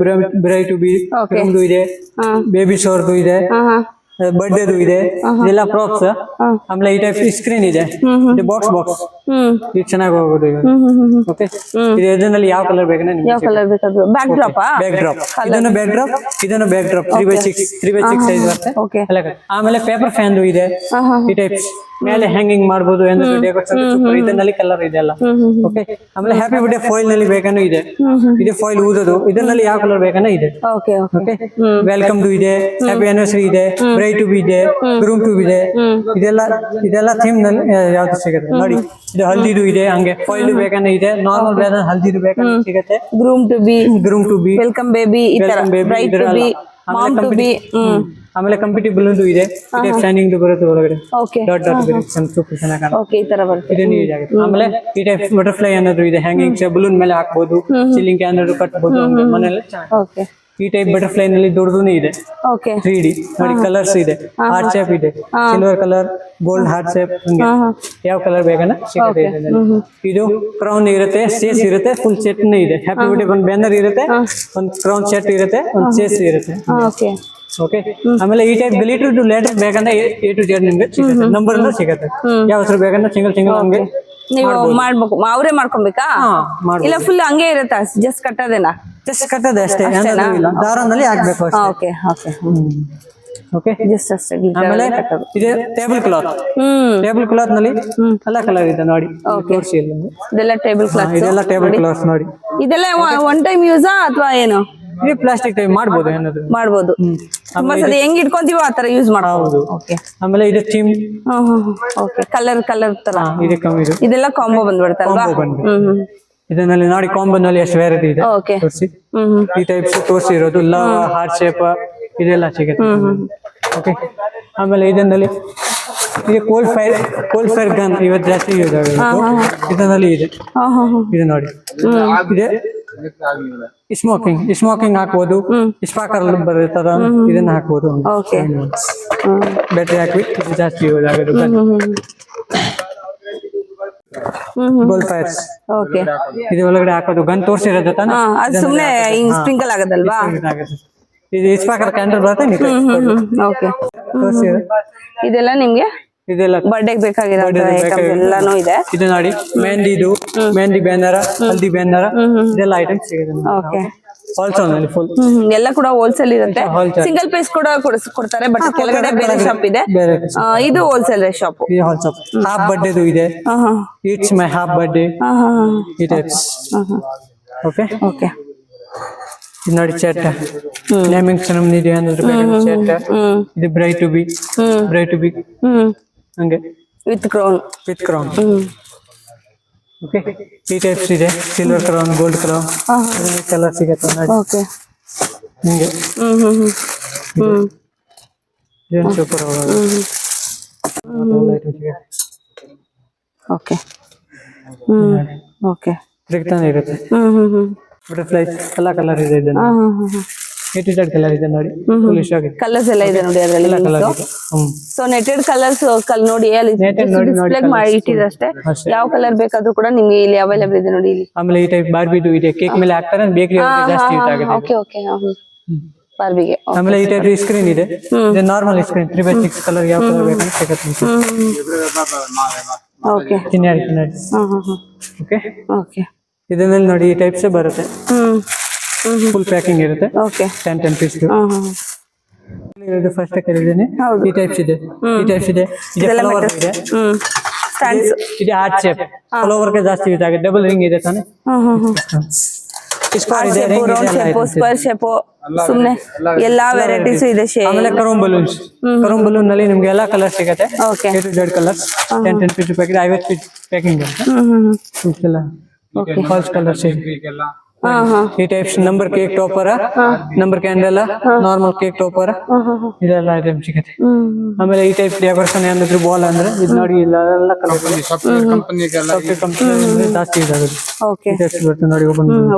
bride to be ಗ್ರೂಮ್ದು ಇದೆ, ಬೇಬಿ ಶೋರ್ದು ಇದೆ, ಬರ್ಡೇದು ಇದೆ, ಇದೆಲ್ಲ ಪ್ರಾಪ್ಸ್. ಆಮೇಲೆ ಈ ಟೈಪ್ ಸ್ಕ್ರೀನ್ ಇದೆ, ಇದು ಬಾಕ್ಸ್ ಇದು ಚೆನ್ನಾಗಿ ಹೋಗೋದು ಈಗ. ಓಕೆ ಇದು ಇದರಲ್ಲಿ ಯಾವ ಕಲರ್ ಬೇಕಂದ್ರೆ ನಿಮ್ಗೆ ಯಾವ ಕಲರ್ ಬೇಕಾದ್ರು? ಬ್ಯಾಕ್ ಡ್ರಾಪ್ ಬ್ಯಾಕ್ ಡ್ರಾಪ್, ಇದನ್ನು ಬ್ಯಾಕ್ ಡ್ರಾಪ್, ಇದನ್ನು ಬ್ಯಾಕ್ ಡ್ರಾಪ್ 3x6 ಸೈಜ್ ಬರುತ್ತೆ. ಓಕೆ. ಆಮೇಲೆ ಪೇಪರ್ ಫ್ಯಾನ್ ಇದೆ, ಈ ಟೈಪ್ ಮೇಲೆ ಹ್ಯಾಂಗಿಂಗ್ ಮಾಡಬಹುದು ಎಂದು ಡೆಕೋರೇಷನ್ ಇದರಲ್ಲಿ ಕಲರ್ ಇದೆ ಅಲ್ಲ. ಓಕೆ ಆಮೇಲೆ ಹ್ಯಾಪಿ ಬರ್ಡೇ ಫಾಯಿಲ್ ನಲ್ಲಿ ಬೇಕಂದ್ರೂ ಇದೆ, ಇದು ಫಾಯಿಲ್ ಊದೋದು, ಇದರಲ್ಲಿ ಯಾವ ಕಲರ್ ಬೇಕಂದ್ರೆ ಇದೆ. ಓಕೆ ಓಕೆ ವೆಲ್ಕಮ್ ಟು ಇದೆ, ಹ್ಯಾಪಿ ಆನಿವರ್ಸರಿ ಇದೆ, ಬ್ರೈಡ್ ಟು ಬಿ ಇದೆ, ಗ್ರೂಮ್ ಟು ಇದೆ, ಇದೆಲ್ಲ ಥೀಮ್ ನಲ್ಲಿ ಯಾವ್ದು ಸಿಗುತ್ತೆ ನೋಡಿ. ಇದು ಹಲ್ದಿದು ಇದೆ, ಹಂಗೆ ಫಾಯಿಲ್ ಬೇಕಂದ್ರೆ ಇದೆ, ನಾರ್ಮಲ್ ಬೇಕಂದ್ರೆ ಹಲ್ದಿದು ಬೇಕಂದ್ರೆ ಸಿಗುತ್ತೆ. Groom to be, welcome baby, ಈ ತರ bride to be, mom to be. ಆಮೇಲೆ ಕಂಪ್ಯೂಟಬಲ್ ಇದೆ, ಸ್ಟ್ಯಾಂಡಿಂಗ್ ಬರುತ್ತೆ ಒಳಗಡೆ ಓಕೆ ಡಾಟ್ ಸೂಪರ್ ಚೆನ್ನಾಗಿ ಕಾಣುತ್ತೆ. ಓಕೆ ಈ ತರ ಬರುತ್ತೆ. ಇದನ್ನು ಯೂಸ್ ಆಗುತ್ತೆ. ಆಮೇಲೆ ಈ ಟೈಪ್ ಬಟರ್ಫ್ಲೈ ಅನ್ನೋದು ಇದೆ, ಹ್ಯಾಂಗಿಂಗ್ ಬಲೂನ್ ಮೇಲೆ ಹಾಕ್ಬೋದು, ಸೀಲಿಂಗ್ ಏನಾದ್ರು ಕಟ್ಬೋದು ಮನೆಯಲ್ಲಿ. ಓಕೆ ಈ ಟೈಪ್ ಬಟರ್ಫ್ಲೈ ನಲ್ಲಿ ದೊಡ್ಡದು ಇದೆ, ಓಕೆ 3D ನೋಡಿ ಕಲರ್ಸ್ ಇದೆ, ಹಾರ್ಟ್ ಶೇಪ್ ಇದೆ, silver colour, gold heart shape, ಯಾವ ಕಲರ್ ಬೇಕನ್ನ ಸಿಗುತ್ತೆ ಇದರಲ್ಲಿ. ಇದು ಕ್ರೌನ್ ಇರುತ್ತೆ, ಸೇಸ್ ಇರುತ್ತೆ, ಫುಲ್ ಸೆಟ್ ಇದೆ. ಹ್ಯಾಪಿ ಬರ್ಡೇ ಒಂದು ಬ್ಯಾನರ್ ಇರುತ್ತೆ, ಒಂದು ಕ್ರೌನ್ ಸೆಟ್ ಇರುತ್ತೆ, ಒಂದು ಸೇಸ್ ಇರುತ್ತೆ. ಓಕೆ ಓಕೆ ಆಮೇಲೆ ಈ ಟೈಪ್ ಗ್ಲಿಟರ್ ಟು ಲೇಟರ್ ಬೇಕಂದ್ರೆ A to Z ನಿಮ್ಗೆ ಸಿಗುತ್ತೆ, ನಂಬರ್ ಸಿಗುತ್ತೆ. ಯಾವ ಹೆಸರು ಬೇಕಂದ್ರೆ ಸಿಂಗಲ್ ಹಂಗೆ ನೀವು ಮಾಡ್ಬೇಕು, ಅವರೇ ಮಾಡ್ಕೊಬೇಕಾ ಇಲ್ಲ ಫುಲ್ ಹಂಗೆ ಇರುತ್ತಾ? ಜಸ್ಟ್ ಕಟ್ಟೋದೇನಾ? ಜಸ್ಟ್ ಕಟ್ಟೋದೆ ಅಷ್ಟೇ, ಏನಾದ್ರೂ ಇಲ್ಲ, ದಾರನಲ್ಲಿ ಹಾಕ್ಬೇಕು ಅಷ್ಟೇ. ಓಕೆ ಓಕೆ ಓಕೆ ಜಸ್ಟ್ ಅಷ್ಟೇ. ಆಮೇಲೆ ಇದೆ ಟೇಬಲ್ ಕ್ಲಾತ್ ನಲ್ಲಿ ಎಲ್ಲ ಕಲರ್ ಇದೆ ನೋಡಿ, ತೋರಿಸಿ ಇದೆಲ್ಲ ಟೇಬಲ್ ಕ್ಲಾತ್, ಇದೆಲ್ಲ ಟೇಬಲ್ ಕ್ಲಾತ್ ನೋಡಿ. ಇದೆಲ್ಲ ಒನ್ ಟೈಮ್ ಯೂಸಾ ಅಥವಾ ಏನು? ಇದು ಪ್ಲಾಸ್ಟಿಕ್ ಟೈಪ್ ಮಾಡ್ಬೋದು, ಏನಾದ್ರು ಮಾಡ್ಬೋದು. ತುಂಬಾ ಸರಿ ಹೆಂಗ್ ಇಟ್ಕೊಂತೀವೋ ಆತರ ಯೂಸ್ ಮಾಡ್ಬೋದು. ಓಕೆ ಆಮೇಲೆ ಇದು ಥೀಮ್. ಓಕೆ ಕಲರ್ ತರ ಇದೆ ಕಮ್ಮಿ, ಇದೆಲ್ಲ ಕಾಂಬೋ ಬಂದ್ಬಿಡುತ್ತಲ್ವಾ? ಇದರಲ್ಲಿ ನೋಡಿ ಕಾಂಬೋ ನಲ್ಲಿ ಎಷ್ಟು ವೆರೈಟಿ ಇದೆ ಓಕೆ. ತೋರಿಸಿ. ಈ ಟೈಪ್ಸ್ ತೋರಿಸಿರೋದು ಲವ್, ಹಾರ್ಟ್ ಶೇಪ್ ಇದೆಲ್ಲ ಸಿಗುತ್ತೆ. ಓಕೆ ಆಮೇಲೆ ಇದರಲ್ಲಿ ಇದು ಕೋಲ್ಡ್ ಫೈರ್ ಗನ್ ಇವತ್ತು ಜಾಸ್ತಿ ಯೂಸ್ ಆಗುತ್ತೆ, ಇದರಲ್ಲಿ ಇದೆ. ಇದು ನೋಡಿ ಇದೆ ಸ್ಮೋಕಿಂಗ್ ಹಾಕ್ಬೋದು, ಸ್ಪಾರ್ಕರ್ ಬರುತ್ತದ, ಇದನ್ನ ಹಾಕ್ಬೋದು. ಬ್ಯಾಟ್ರಿ ಹಾಕಿ ಇದು ಜಾಸ್ತಿ ಯೂಸ್ ಆಗೋದು. ಗೋಲ್ಡ್ ಫೈರ್ಸ್ ಓಕೆ ಇದು ಒಳಗಡೆ ಹಾಕೋದು, ಗನ್ ತೋರಿಸಿರೋದು ತಾನೆ, ಅದು ಸುಮ್ನೆ ಹಿಂಗ್ ಸ್ಪ್ರಿಂಕಲ್ ಆಗೋದಲ್ವಾ? ಇದು ಸ್ಪಾರ್ಕರ್ ಕ್ಯಾಂಡಲ್ ಬರುತ್ತೆ. ಓಕೆ ಇದೆಲ್ಲ ನಿಮ್ಗೆ ಇದೆಲ್ಲ ಬರ್ಡೇಗೆ ಬೇಕಾಗಿರೋ ಎಲ್ಲಾನು ಇದೆ. ಇದು ನೋಡಿ ಮೆಹಂದಿ ಬ್ಯಾನರ್, ಹಲ್ದಿ ಬ್ಯಾನರ್, ಇದೆಲ್ಲ ಐಟಮ್ಸ್ ಸಿಗುತ್ತೆ. ಓಕೆ ಹೋಲ್ಸೇಲ್ ಫುಲ್ ಎಲ್ಲ ಕೂಡ ಹೋಲ್ಸೇಲ್ ಇರುತ್ತೆ, ಸಿಂಗಲ್ ಪೀಸ್ ಕೂಡ ಕೊಡ್ತಾರೆ. ಬಟ್ ಕೆಳಗಡೆ ಬೇರೆ ಶಾಪ್ ಇದೆ, ಇದು ಹೋಲ್ಸೇಲ್ ಶಾಪ್. ಹಾಫ್ ಬರ್ಡೇದು ಇದೆ, ಇಟ್ಸ್ ಮೈ ಹಾಫ್ ಬರ್ಡೇ, ಈ ಟೈಪ್ಸ್. ಓಕೆ ಓಕೆ ಇದು ನೋಡಿ ಸೆಟ್, ನೇಮಿಂಗ್ ಸೆರೆಮನಿ ಇದೆ ಅನ್ನೋದ್ರ ಸೆಟ್. ಇದು ಬ್ರೈಡ್ ಟು ಬಿ ಹಂಗೆ ವಿತ್ ಕ್ರೌನ್. ಓಕೆ ಈ ಟೈಪ್ಸ್ ಇದೆ, silver crown, gold crown, colour ಸಿಗುತ್ತೆ ನೋಡಿ. ಓಕೆ ಹಿಂಗೆ ಏನು ಸೂಪರ್ ಓಕೆ ಓಕೆ ತಿರುಗ್ತಾನೆ ಇರುತ್ತೆ. ಬಟರ್ಫ್ಲೈ ಎಲ್ಲ ಕಲರ್ ಇದೆ, ಇದನ್ನ A to Z ಕಲರ್ ಇದೆ ನೋಡಿ, ಫುಲ್ ಇಷ್ಟ ಆಗಿದೆ. ಕಲರ್ಸ್ ಎಲ್ಲ ಇದೆ ನೋಡಿ ಅದರಲ್ಲಿ. ಸೊ ನೆಟೆಡ್ ಕಲರ್ಸ್ ನೋಡಿ ಅಲ್ಲಿ ಡಿಸ್ಪ್ಲೇ ಮಾಡಿ ಇಟ್ಟಿದೆ ಅಷ್ಟೇ. ಯಾವ ಕಲರ್ ಬೇಕಾದ್ರೂ ಕೂಡ ನಿಮ್ಗೆ ಇಲ್ಲಿ ಅವೈಲೇಬಲ್ ಇದೆ ನೋಡಿ ಇಲ್ಲಿ. ಆಮೇಲೆ ಈ ಟೈಪ್ ಬಾರ್ಬಿದು ಇದೆ, ಕೇಕ್ ಮೇಲೆ ಹಾಕ್ತಾರೆ, ಬೇಕರಿ ಜಾಸ್ತಿ ಯೂಸ್ ಆಗುತ್ತೆ. ಓಕೆ ಓಕೆ ಬಾರ್ಬಿಗೆ. ಆಮೇಲೆ ಈ ಟೈಪ್ ಸ್ಕ್ರೀನ್ ಇದೆ, ಇದು ನಾರ್ಮಲ್ ಸ್ಕ್ರೀನ್ 3x6 ಕಲರ್ ಯಾವ ಕಲರ್ ಬೇಕು ಸಿಗುತ್ತೆ. ಓಕೆ ಓಕೆ ಓಕೆ ಇದರಲ್ಲಿ ನೋಡಿ ಈ ಟೈಪ್ಸ್ ಬರುತ್ತೆ, ಫುಲ್ ಪ್ಯಾಕಿಂಗ್ ಇರುತ್ತೆ. ಓಕೆ 10 ಪೀಸ್ ಇದು ಫಸ್ಟ್ ಕರೀತೀನಿ. ಈ ಟೈಪ್ಸ್ ಇದೆ, ಫ್ಲವರ್ ಇದೆ, ಸ್ಟ್ಯಾಂಡ್ಸ್ ಇದೆ, ಹಾರ್ಟ್ ಶೇಪ್ ಫ್ಲವರ್ ಗೆ ಜಾಸ್ತಿ ಯೂಸ್ ಆಗುತ್ತೆ. ಡಬಲ್ ರಿಂಗ್ ಇದೆ ತಾನೆ, ಸ್ಕ್ವೇರ್ ಇದೆ, ಶೇಪು, ring ಇದೆ, ರೌಂಡ್ ಎಲ್ಲ ಶೇಪು, ಇದೆ. ಸ್ಕ್ವೇರ್ ಶೇಪು, ಸುಮ್ನೆ ಎಲ್ಲಾ ವೆರೈಟೀಸ್ ಇದೆ. ಆಮೇಲೆ ಕರೂಮ್ ಬಲೂನ್ಸ್, ಕರೂಮ್ ಬಲೂನ್ ನಲ್ಲಿ ನಿಮ್ಗೆ ಎಲ್ಲಾ ಕಲರ್ ಸಿಗುತ್ತೆ. Okay. A to Z colours 10 piece packet 50 piece packing ಬರುತ್ತೆ. ಇದೆಲ್ಲ ಫಾಲ್ಸ್ ಕಲರ್ಸ್ ಈಗೆಲ್ಲ ಹಾ ಹಾ ಈ types number cake topper, number candle, normal cake topper, ಇದೆಲ್ಲ ಐಟಮ್ ಸಿಗುತ್ತೆ. ಆಮೇಲೆ ಈ ಟೈಪ್ ಡೆಕೋರೇಷನ್ ಏನಾದ್ರು ಬಾಲ್ ಅಂದ್ರೆ ಇದು ನೋಡಿ ಎಲ್ಲ ಕಲರ್ ಸಾಫ್ಟ್ವೇರ್ ಕಂಪನಿಗೆಲ್ಲ ಕಂಪನಿ ಜಾಸ್ತಿ ಇದಾಗುತ್ತೆ. ಓಕೆ. ಈ ಟೈಪ್ಸ್ ಬರುತ್ತೆ ನೋಡಿ. ಓಪನ್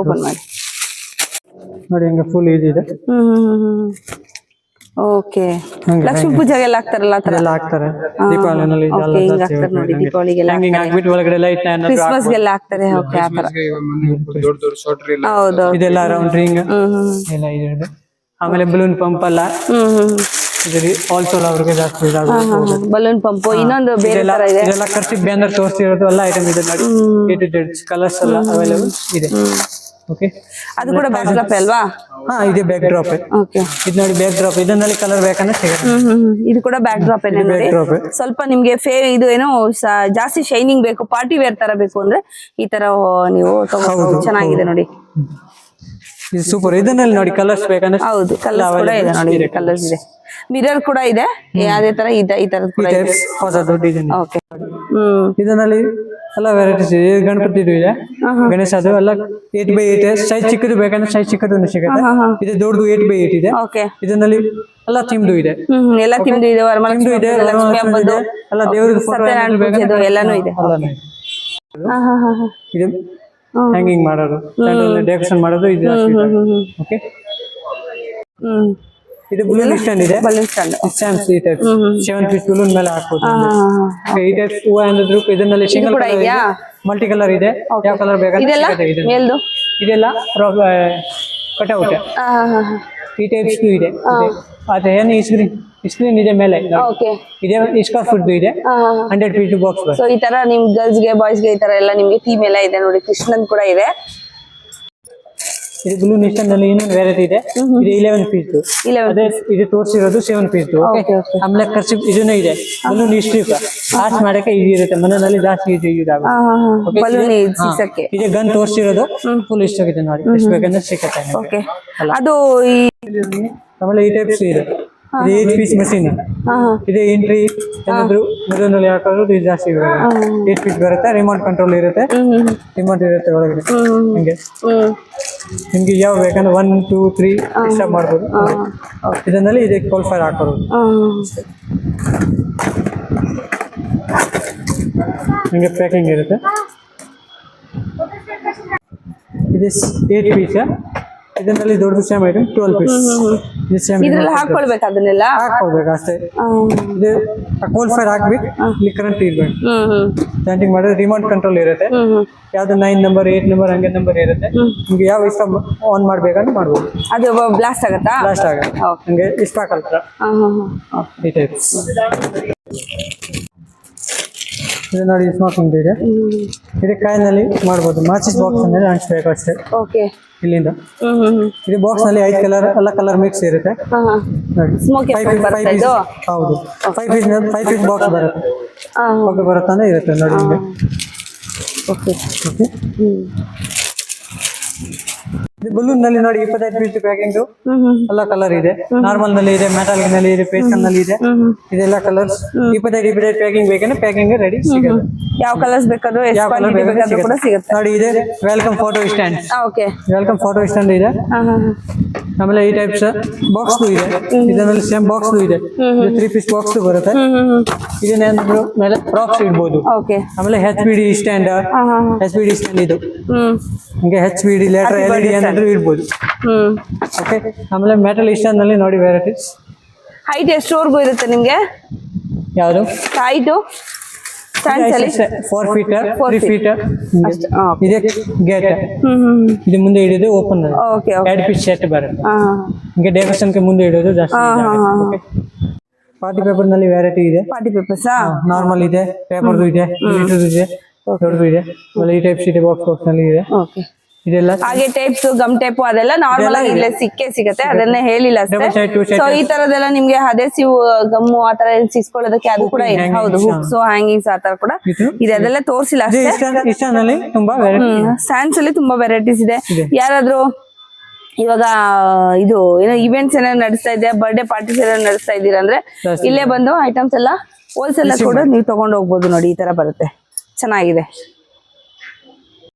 ಮಾಡಿ ನೋಡಿ ಹಂಗೆ ಫುಲ್ ಇದೆ. ಓಕೆ. ಲಕ್ಷ್ಮೀ ಪೂಜೆಗೆಲ್ಲ ಹಾಕ್ತಾರಲ್ಲ ಆ ತರ ಎಲ್ಲ ಹಾಕ್ತಾರೆ. ದೀಪಾವಳಿನಲ್ಲಿ ಓಕೆ, ಇದೆಲ್ಲ ಹಿಂಗ್ ಜಾಸ್ತಿ ಹಾಕ್ತಾರೆ ನೋಡಿ. ದೀಪಾವಳಿಗೆಲ್ಲ ಹ್ಯಾಂಗಿಂಗ್ ಹಾಕ್ಬಿಟ್ಟು ಒಳಗಡೆ ಲೈಟ್ ಕ್ರಿಸ್ಮಸ್ಗೆಲ್ಲ ಹಾಕ್ತಾರೆ. ಓಕೆ, ಆ ತರ. ದೊಡ್ಡ ದೊಡ್ಡ ಶೋಟ್ರಿ ಎಲ್ಲ ಹೌದು. ಇದೆಲ್ಲ ರೌಂಡ್ ರಿಂಗ್ ಎಲ್ಲ ಇದೆ. ಆಮೇಲೆ ಬಲೂನ್ ಪಂಪ್ ಅಲ್ಲ ಇದ್ರಿ ಆಲ್ಸೋ ಅವ್ರಿಗೆ ಜಾಸ್ತಿ ಇದಾಗುತ್ತೆ. ಬಲೂನ್ ಪಂಪ್ ಇನ್ನೊಂದು ಬೇರೆ ಇದೆಲ್ಲ ತರ ಇದೆ. ಇದೆಲ್ಲ ಖರ್ಚು ಬ್ಯಾನರ್ ತೋರಿಸ್ತಿರೋದು ಎಲ್ಲ ಐಟಮ್ ಇದೆ ನೋಡಿ. A to Z ಕಲರ್ಸ್ ಎಲ್ಲ ಅವೈಲೇಬಲ್ ಇದೆ. ಓಕೆ, ಅದು ಕೂಡ ಬ್ಯಾಕ್ ಡ್ರಾಪ್ ಅಲ್ವಾ? ಹಾ ಇದೆ ಬ್ಯಾಕ್ ಡ್ರಾಪ್. ಓಕೆ. ಇದು ನೋಡಿ ಬ್ಯಾಕ್ ಡ್ರಾಪ್, ಇದನ್ನಲ್ಲಿ ಕಲರ್ ಬೇಕಂದ್ರೆ ಸಿಗುತ್ತೆ. ಇದು ಕೂಡ ಬ್ಯಾಕ್ ಡ್ರಾಪ್ ಏನೇ ನೋಡಿ. ಡ್ರಾಪ್ ಸ್ವಲ್ಪ ನಿಮ್ಗೆ ಇದು ಏನೋ ಜಾಸ್ತಿ ಶೈನಿಂಗ್ ಬೇಕು, ಪಾರ್ಟಿ ವೇರ್ ತರ ಬೇಕು ಅಂದ್ರೆ ಈ ತರ ನೀವು ತಗೋಬಹುದು. ಚೆನ್ನಾಗಿದೆ ನೋಡಿ. ಇದು ಸೂಪರ್. ಇದನ್ನಲ್ಲಿ ನೋಡಿ ಕಲರ್ಸ್ ಬೇಕಂದ್ರೆ ಹೌದು, ಕಲರ್ಸ್ ಕೂಡ ಇದೆ ನೋಡಿ. ಕಲರ್ಸ್ ಇದೆ, ಮಿರರ್ ಕೂಡ ಇದೆ. ಅದೇ ತರ ಈ ತರದ್ ಕೂಡ ಇದೆ. ಹೊಸದು ಡಿಸೈನ್. ಓಕೆ. ಇದನ್ನಲ್ಲಿ ಎಲ್ಲ ವೆರೈಟೀಸ್ ಇದೆ. ಗಣಪತಿದು ಇದೆ, ಗಣೇಶ ಅದು ಎಲ್ಲ 8x8 ಸೈಜ್ ಚಿಕ್ಕದು ಬೇಕಂದ್ರೆ ಸೈಜ್ ಚಿಕ್ಕದು ಸಿಗುತ್ತೆ. ಇದು ದೊಡ್ಡದು 8x8 ಇದೆ. ಓಕೆ. ಇದರಲ್ಲಿ ಎಲ್ಲ ಥೀಮ್ದು ಇದೆ. ಎಲ್ಲ ತಿಂದು ಇದೆ, ವರಮಹಾಲಕ್ಷ್ಮಿ ಇದೆ, ಹಬ್ಬದ್ದು, ಲಕ್ಷ್ಮಿ ಹಬ್ಬದ್ದು, ಎಲ್ಲ ದೇವರದ ಫೋಟೋ ಸತ್ಯನಾರಾಯಣ ಪೂಜೆದು ಎಲ್ಲಾನು ಇದೆ. ಇದು ಹ್ಯಾಂಗಿಂಗ್ ಮಾಡೋದು, ಡೆಕೋರೇಷನ್ ಮಾಡೋದು ಇದು. ಓಕೆ. ಇದು ಬಲೂನ್ ಸ್ಟ್ಯಾಂಡ್ ಇದೆ. Balloon stand. ಸ್ಟ್ಯಾಂಡ್ಸ್ ಈ ಟೈಪ್ 7 ಪೀಸ್ ಬಲೂನ್ ಮೇಲೆ ಹಾಕಬಹುದು. ಈ ಟೈಪ್ 200 ರೂಪಾಯಿ. ಇದರಲ್ಲಿ ಸಿಂಗಲ್ ಕಲರ್ ಇದೆ, ಮಲ್ಟಿ ಕಲರ್ ಇದೆ. ಯಾವ ಕಲರ್ ಬೇಕಾದ್ರೆ ಇದೆಲ್ಲ ಸಿಗುತ್ತೆ. ಮೇಲ್ದು ಇದೆಲ್ಲ ಕಟೌಟ್. ಈ ಟೈಪ್ಸ್ ಇದೆ. ಅದೇ ಏನು ಸ್ಕ್ರೀನ್ ಇದೆ ಮೇಲೆ. ಓಕೆ. ಇದೆ ಸ್ಕ್ವೇರ್ ಫುಟ್ ಇದೆ. 100 ಪೀಸ್ ಬಾಕ್ಸ್ ಬರುತ್ತೆ. ಸೊ ಈ ತರ ನಿಮ್ ಗರ್ಲ್ಸ್ ಗೆ ಬಾಯ್ಸ್ ಗೆ ಈ ತರ ಎಲ್ಲ ನಿಮ್ಗೆ ಥೀಮ್ ಎಲ್ಲ ಇದೆ ನೋಡಿ. ಕೃಷ್ಣನ್ ಕೂಡ ಇದೆ. ಇದು ಬ್ಲೂ ನಿಸ್ಟನ್ ನಲ್ಲಿ ಇನ್ನೊಂದು ವೆರೈಟಿ ಇದೆ. ಇದು 11 ಪೀಸ್. ಅದೇ ಇದು ತೋರಿಸಿರೋದು 7 ಪೀಸ್. ಓಕೆ. ಆಮೇಲೆ ಖರ್ಚು ಇದನ್ನು ಇದೆ. ಬ್ಲೂ ನಿಸ್ಟಿಕ್ ಆರ್ಟ್ ಮಾಡಕ್ಕೆ ಈಸಿ ಇರುತ್ತೆ. ಮನೆಯಲ್ಲಿ ಜಾಸ್ತಿ ಯೂಸ್ ಆಗುತ್ತೆ. ಬಲೂನ್ ಸಿಕ್ಸಕ್ಕೆ ಇದೆ ಗನ್ ತೋರಿಸಿರೋದು ಫುಲ್ ಇಷ್ಟ ಆಗಿದೆ ನೋಡಿ. ಎಷ್ಟು ಬೇಕಂದ್ರೆ ಸಿಕ್ಕತ್ತೆ. ಓಕೆ. ಅದು ಈ ಆಮೇಲೆ ಈ ಟೈಪ್ಸ್ ಇದೆ. ಇದು 8 ಪೀಸ್ ಮಷೀನ್ ಇದೆ. ಎಂಟ್ರಿ ಏನಾದ್ರು ಮದುವೆನಲ್ಲಿ ಹಾಕೋದು ಇದು ಜಾಸ್ತಿ ಬರುತ್ತೆ. 8 ಪೀಸ್ ಬರುತ್ತೆ. ರಿಮೋಟ್ ಕಂಟ್ರೋಲ್ ಇರುತ್ತೆ. ರಿಮೋಟ್ ಇರುತ್ತೆ ಒಳಗಡೆ. ಹಿಂಗೆ ನಿಮ್ಗೆ ಯಾವ ಬೇಕಂದ್ರೆ 1 2 3 ಇಷ್ಟ ಮಾಡ್ಬೋದು. ಇದನ್ನಲ್ಲಿ ಇದಕ್ಕೆ ಕ್ವಾಲಿಫೈರ್ ಹಾಕೋದು. ಹಿಂಗೆ ಪ್ಯಾಕಿಂಗ್ ಇರುತ್ತೆ. ಇದು 8 ಪೀಸ್. ಇದನ್ನಲ್ಲಿ ದೊಡ್ಡದು ಸೇಮ್ ಐಟಮ್ 12 ಪೀಸ್. ಇದು ಸೇಮ್ ಇದ್ರಲ್ಲಿ ಹಾಕೊಳ್ಬೇಕು ಅದನ್ನೆಲ್ಲ. ಹಾಕೊಳ್ಬೇಕು ಅಷ್ಟೇ. ಇದು ಕ್ವಾಲಿಫೈರ್ ಹಾಕ್ಬೇಕು. ಇಲ್ಲಿ ಕರೆಂಟ್ ಇರ್ಬೇಕು. ಸ್ಟ್ಯಾಂಡಿಂಗ್ ಮಾಡಿದ್ರೆ ರಿಮೋಟ್ ಕಂಟ್ರೋಲ್ ಇರುತ್ತೆ. ಯಾವ್ದು 9 ನಂಬರ್ 8 ನಂಬರ್ ಹಂಗೆ ನಂಬರ್ ಇರುತ್ತೆ. ನಿಮ್ಗೆ ಯಾವ ಇಷ್ಟ ಆನ್ ಮಾಡ್ಬೇಕಂತ ಮಾಡ್ಬೋದು. ಅದು ಬ್ಲಾಸ್ಟ್ ಆಗತ್ತಾ? ಬ್ಲಾಸ್ಟ್ ಆಗುತ್ತೆ. ಹಂಗೆ ಇಷ್ಟ ಆಗಲ್ತರ ಈ ಟೈಪ್ಸ್. ಇದು ನೋಡಿ ಸ್ಮೋಕಿಂಗ್ ಇದೆ. ಇದು ಕಾಯಿನಲ್ಲಿ ಮಾಡ್ಬೋದು. ಮಾಚಿಸ್ ಬಾಕ್ಸ್ ನಲ್ಲಿ ಅಂಟಿಸ್ಬೇಕು ಅಷ್ಟೇ. ಓಕೆ. ಇಲ್ಲಿಂದ ಇದು ಬಾಕ್ಸ್ ನಲ್ಲಿ 5 ಕಲರ್ ಎಲ್ಲ ಕಲರ್ ಮಿಕ್ಸ್ ಇರುತ್ತೆ ನೋಡಿ. ಹೌದು 5 ಪೀಸ್ ಬಾಕ್ಸ್ ಬರುತ್ತೆ. ಓಕೆ ಬರುತ್ತಾನೆ ಇರುತ್ತೆ ನೋಡಿ ನಿಮಗೆ. ಓಕೆ. ಇದು ಬಲೂನ್ ನಲ್ಲಿ ನೋಡಿ 25 ಪೀಸ್ ಪ್ಯಾಕಿಂಗ್ ಎಲ್ಲ ಕಲರ್ ಇದೆ. ನಾರ್ಮಲ್ ನಲ್ಲಿ ಇದೆ, ಮೆಟಲ್ ನಲ್ಲಿ ಇದೆ, ಪೇಸ್ಟಲ್ ನಲ್ಲಿ ಇದೆ. ಇದೆಲ್ಲ ಕಲರ್ಸ್ 25 ಪ್ಯಾಕಿಂಗ್ ಬೇಕಂದ್ರೆ ಪ್ಯಾಕಿಂಗ್ ರೆಡಿ ಸಿಗುತ್ತೆ. ಯಾವ ಕಲರ್ಸ್ ಬೇಕಾದ್ರೂ ಎಷ್ಟು ಕ್ವಾಂಟಿಟಿ ಬೇಕಾದ್ರೂ ಕೂಡ ಸಿಗುತ್ತೆ ನೋಡಿ. ಇದೆ welcome photo stand. Okay. Welcome photo stand ಇದೆ. ಆಮೇಲೆ ಈ ಟೈಪ್ಸ್ ಬಾಕ್ಸ್ ಇದೆ. ಇದರಲ್ಲಿ ಸೇಮ್ ಬಾಕ್ಸ್ ಇದೆ. 3 ಪೀಸ್ ಬಾಕ್ಸ್ ಬರುತ್ತೆ. ಇದನ್ನೇನಾದ್ರು ಮೇಲೆ ಪ್ರಾಪ್ಸ್ ಇಡ್ಬೋದು. ಓಕೆ. ಆಮೇಲೆ HBD ಸ್ಟ್ಯಾಂಡ್. HBD ಸ್ಟ್ಯಾಂಡ್ ಇದು ಹಿಂಗೆ HBD ಲೆಟರ್ LED ಏನಾದ್ರು ಇಡ್ಬೋದು. ಓಕೆ. ಆಮೇಲೆ ಮೆಟಲ್ ಸ್ಟ್ಯಾಂಡ್ ನಲ್ಲಿ ನೋಡಿ ವೆರೈಟೀಸ್. ಹೈಟ್ ಎಷ್ಟುವರೆಗೂ ಇರುತ್ತೆ ನಿಮ್ಗೆ? ಯಾವುದು ಹೈಟು? 4 ಫೀಟ್ 3 ಫೀಟ್ ಇದೆ. ಗೇಟ್ ಇದು ಮುಂದೆ ಇಡೋದು ಓಪನ್. ಓಕೆ. 2 ಪೀಸ್ ಸೆಟ್ ಬರುತ್ತೆ. ಹಿಂಗೆ ಡೆಕೋರೇಷನ್ಗೆ ಮುಂದೆ ಇಡೋದು ಜಾಸ್ತಿ. ಪಾರ್ಟಿ ಪೇಪರ್ ನಲ್ಲಿ ವೆರೈಟಿ ಇದೆ. ಪಾರ್ಟಿ ಪೇಪರ್ಸ್ ನಾರ್ಮಲ್ ಇದೆ, ಪೇಪರ್ದು ಇದೆ, ಲೀಟರ್ದು ಇದೆ, ದೊಡ್ಡದು ಇದೆ. ಆಮೇಲೆ ಈ ಟೈಪ್ಸ್ ಇದೆ ಬಾಕ್ಸ್ ನಲ್ಲಿ ಇದೆ. ಓಕೆ. ಇದೆಲ್ಲ ಹಾಗೆ ಟೇಪ್ಸ್ ಗಮ್ ಟೇಪ್ ಅದೆಲ್ಲ ನಾರ್ಮಲ್ ಆಗಿ ಇಲ್ಲೇ ಸಿಗುತ್ತೆ ಅದನ್ನೇ ಹೇಳಿಲ್ಲ ಅಷ್ಟೇ. Double side, two side so ಈ ತರದೆಲ್ಲ ನಿಮ್ಗೆ ಅದೇಸಿವ್ ಗಮ್ಮು ಆತರ ಸಿಸ್ಕೊಳ್ಳೋದಕ್ಕೆ ಅದು ಕೂಡ ಇದೆ. ಹೌದು, ಹುಕ್ಸ್ ಹ್ಯಾಂಗಿಂಗ್ಸ್ ಆತರ ಕೂಡ ಇದೆ, ಅದೆಲ್ಲ ತೋರಿಸಿಲ್ಲ ಅಷ್ಟೇ. ಇಷ್ಟನಲ್ಲಿ ತುಂಬಾ ವೆರೈಟಿ ಸ್ಟ್ಯಾಂಡ್ಸ್ ಅಲ್ಲಿ ತುಂಬಾ ವೆರೈಟೀಸ್ ಇದೆ. ಯಾರಾದ್ರೂ ಇವಾಗ ಇದು ಏನೋ ಇವೆಂಟ್ಸ್ ಏನಾದ್ರು ನಡೆಸ್ತಾ ಇದ್ದೀರಾ, ಬರ್ಡೇ ಪಾರ್ಟೀಸ್ ಏನಾದ್ರು ನಡೆಸ್ತಾ ಇದ್ದೀರಾ ಅಂದ್ರೆ ಇಲ್ಲೇ ಬಂದು ಐಟಮ್ಸ್ ಎಲ್ಲ ಹೋಲ್ಸೇಲ್ ಕೂಡ ನೀವು ತಗೊಂಡು ಹೋಗ್ಬೋದು. ನೋಡಿ ಈ ತರ ಬರುತ್ತೆ, ಚೆನ್ನಾಗಿದೆ.